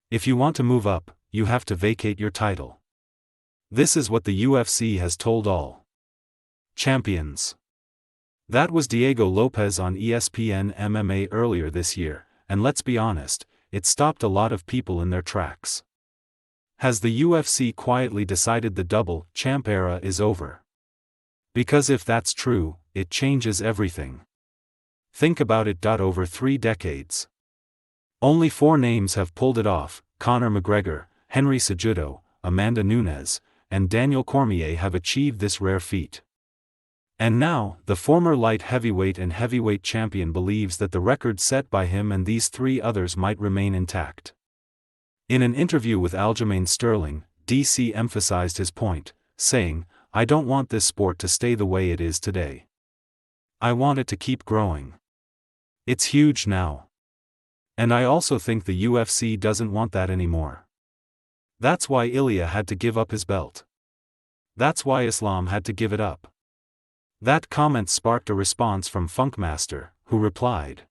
If you want to move up, you have to vacate your title. This is what the UFC has told all champions. That was Diego Lopes on ESPN MMA earlier this year, and let's be honest, it stopped a lot of people in their tracks. Has the UFC quietly decided the double champ era is over? Because if that's true, it changes everything. Think about it. Over 3 decades. Only 4 names have pulled it off: Conor McGregor, Henry Cejudo, Amanda Nunes, and Daniel Cormier have achieved this rare feat. And now, the former light heavyweight and heavyweight champion believes that the record set by him and these 3 others might remain intact. In an interview with Aljamain Sterling, DC emphasized his point, saying, "I don't want this sport to stay the way it is today. I want it to keep growing. It's huge now. And I also think the UFC doesn't want that anymore. That's why Ilia had to give up his belt. That's why Islam had to give it up." That comment sparked a response from Funkmaster, who replied,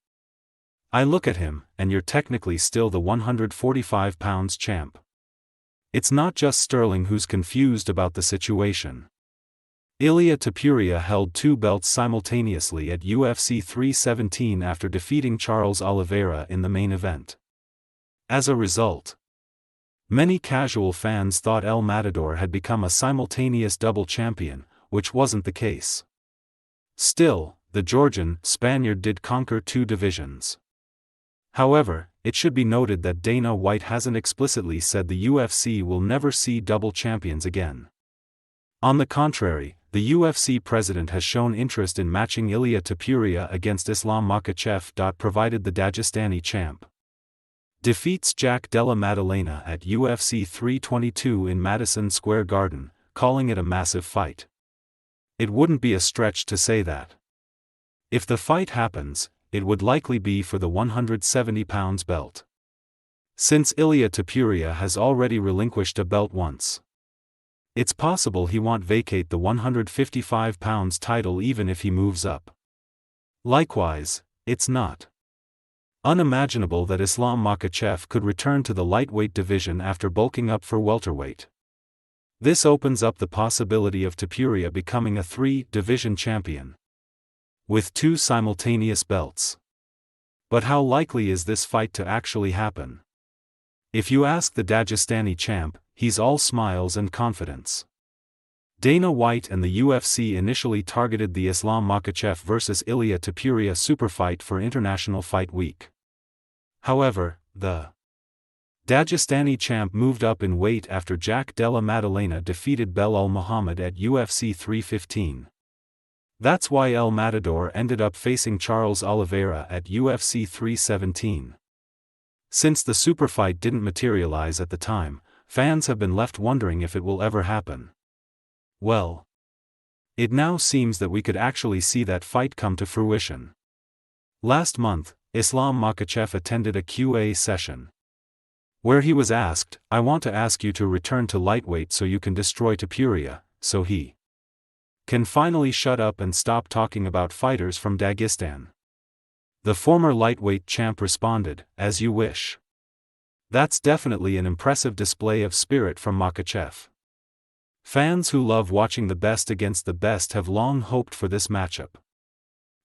"I look at him, and you're technically still the 145 pounds champ." It's not just Sterling who's confused about the situation. Ilia Topuria held 2 belts simultaneously at UFC 317 after defeating Charles Oliveira in the main event. As a result, many casual fans thought El Matador had become a simultaneous double champion, which wasn't the case. Still, the Georgian Spaniard did conquer 2 divisions. However, it should be noted that Dana White hasn't explicitly said the UFC will never see double champions again. On the contrary, the UFC president has shown interest in matching Ilia Topuria against Islam Makhachev. Provided the Dagestani champ defeats Jack Della Maddalena at UFC 322 in Madison Square Garden, calling it a massive fight. It wouldn't be a stretch to say that. If the fight happens, it would likely be for the 170 pounds belt. Since Ilia Topuria has already relinquished a belt once, it's possible he won't vacate the 155 pounds title even if he moves up. Likewise, it's not unimaginable that Islam Makhachev could return to the lightweight division after bulking up for welterweight. This opens up the possibility of Topuria becoming a 3-division champion with 2 simultaneous belts. But how likely is this fight to actually happen? If you ask the Dagestani champ, he's all smiles and confidence. Dana White and the UFC initially targeted the Islam Makhachev vs Ilia Topuria superfight for International Fight Week. However, the Dagestani champ moved up in weight after Jack Della Maddalena defeated Belal Muhammad at UFC 315. That's why El Matador ended up facing Charles Oliveira at UFC 317. Since the superfight didn't materialize at the time, fans have been left wondering if it will ever happen. Well, it now seems that we could actually see that fight come to fruition. Last month, Islam Makhachev attended a Q&A session where he was asked, "I want to ask you to return to lightweight so you can destroy Topuria, so he can finally shut up and stop talking about fighters from Dagestan." The former lightweight champ responded, "As you wish." That's definitely an impressive display of spirit from Makhachev. Fans who love watching the best against the best have long hoped for this matchup.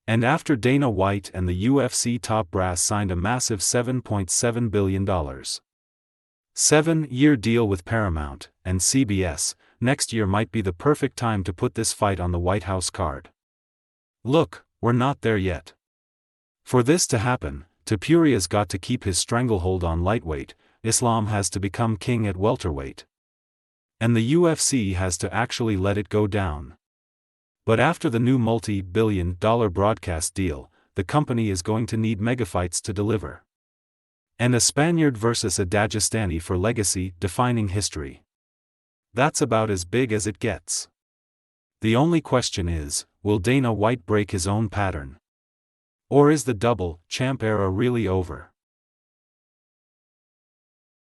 And after Dana White and the UFC top brass signed a massive $7.7 billion 7-year deal with Paramount and CBS, next year might be the perfect time to put this fight on the White House card. Look, we're not there yet. For this to happen, Topuria's got to keep his stranglehold on lightweight, Islam has to become king at welterweight, and the UFC has to actually let it go down. But after the new multi-billion-dollar broadcast deal, the company is going to need megafights to deliver. And a Spaniard versus a Dagestani for legacy-defining history. That's about as big as it gets. The only question is, will Dana White break his own pattern? Or is the double champ era really over?